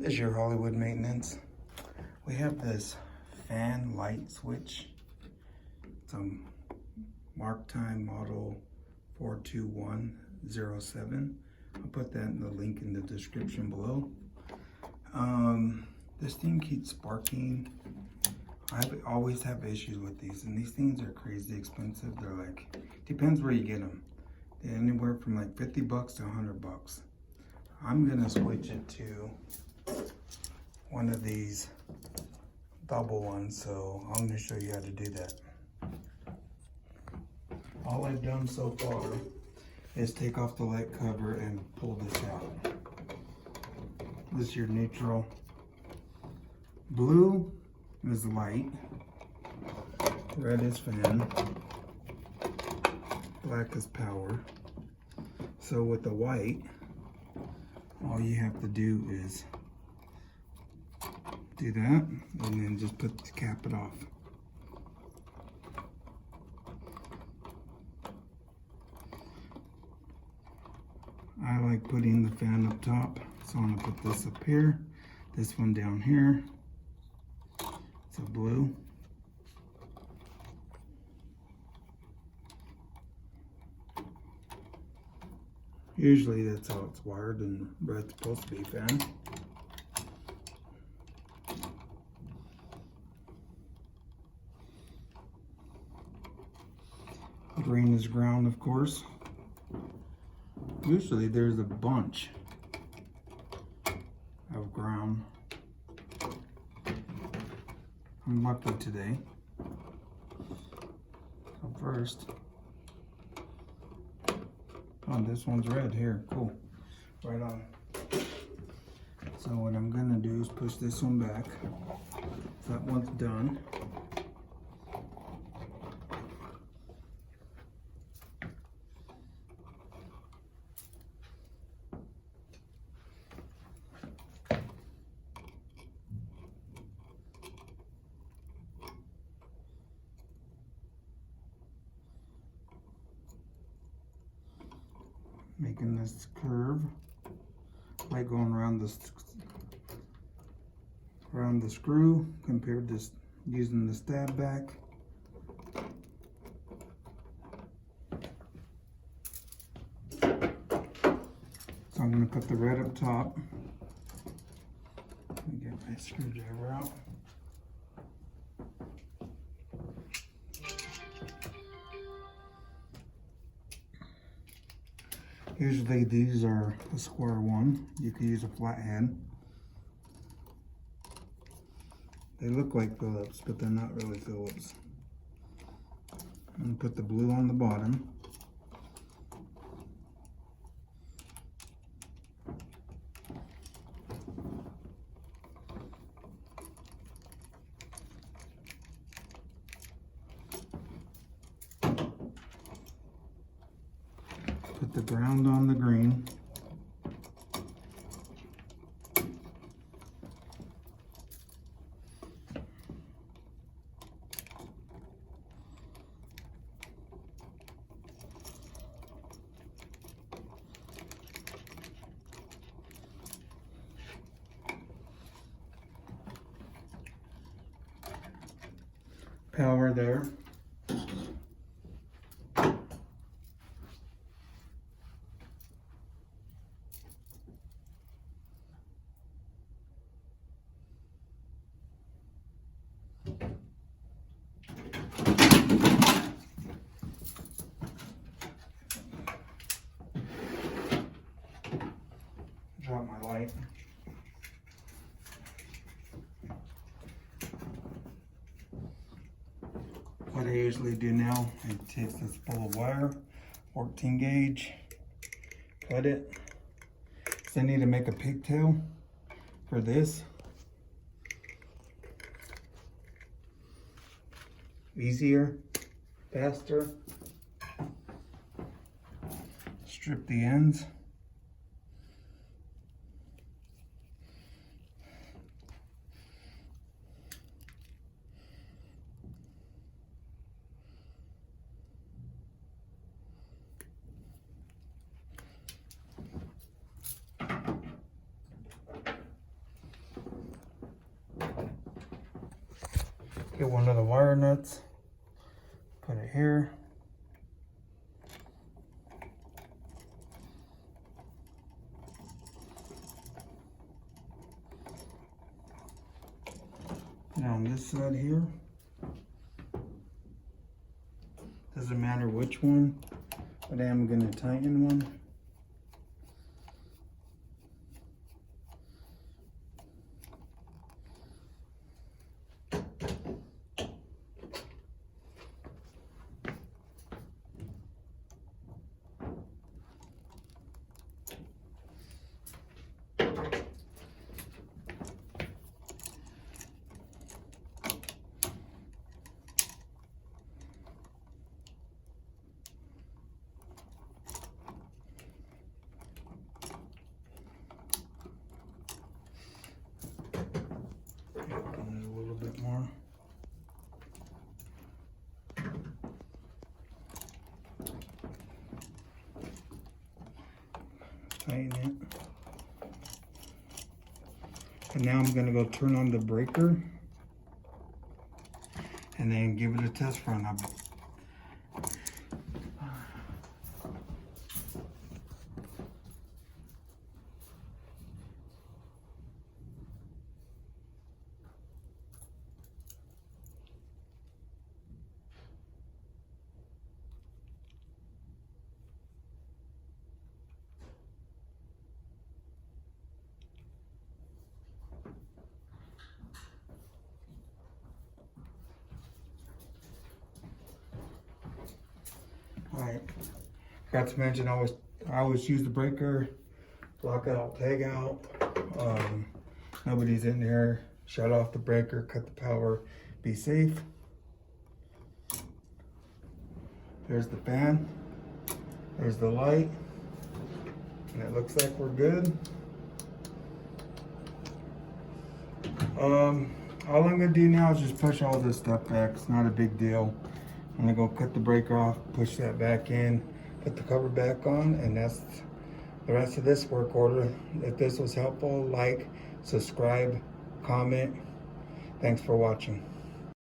This is your Hollywood maintenance. We have this fan light switch. It's a Marktime Model 42107. I'll put that in the link in the description below. This thing keeps sparking. I always have issues with these, and these things are crazy expensive. They're like, depends where you get them. They're anywhere from like 50 bucks to 100 bucks. I'm gonna switch it to one of these double ones, so I'm gonna show you how to do that. All I've done so far is take off the light cover and pull this out. This is your neutral. Blue is light, red is fan, black is power. So with the white, all you have to do is do that and then just cap it off. I like putting the fan up top, so I'm gonna put this up here, this one down here. It's a blue. Usually that's how it's wired, and red's supposed to be fan. Green is ground, of course. Usually there's a bunch of ground. I'm lucky today. So first, oh, this one's red here. Cool. Right on. So what I'm gonna do is push this one back. So that one's done. Making this curve, like going around the screw, compared to using the stab back. So I'm going to put the red up top. Let me get my screwdriver out. Usually these are a square one. You could use a flat head. They look like Phillips, but they're not really Phillips. I'm gonna put the blue on the bottom. Put the ground on the green. Power there. Drop my light. What I usually do now, I take this spool of wire, 14 gauge, cut it. So I need to make a pigtail for this. Easier, faster. Strip the ends. Get one of the wire nuts, put it here. Put it on this side here. Doesn't matter which one, but I am going to tighten one. A little bit more. Tighten it. And now I'm going to go turn on the breaker and then give it a test run. Alright, forgot to mention I always use the breaker, lock out, tag out. Nobody's in there. Shut off the breaker, cut the power, be safe. There's the fan, there's the light, and it looks like we're good. All I'm gonna do now is just push all this stuff back. It's not a big deal. I'm gonna go cut the breaker off, push that back in, put the cover back on, and that's the rest of this work order. If this was helpful, like, subscribe, comment. Thanks for watching.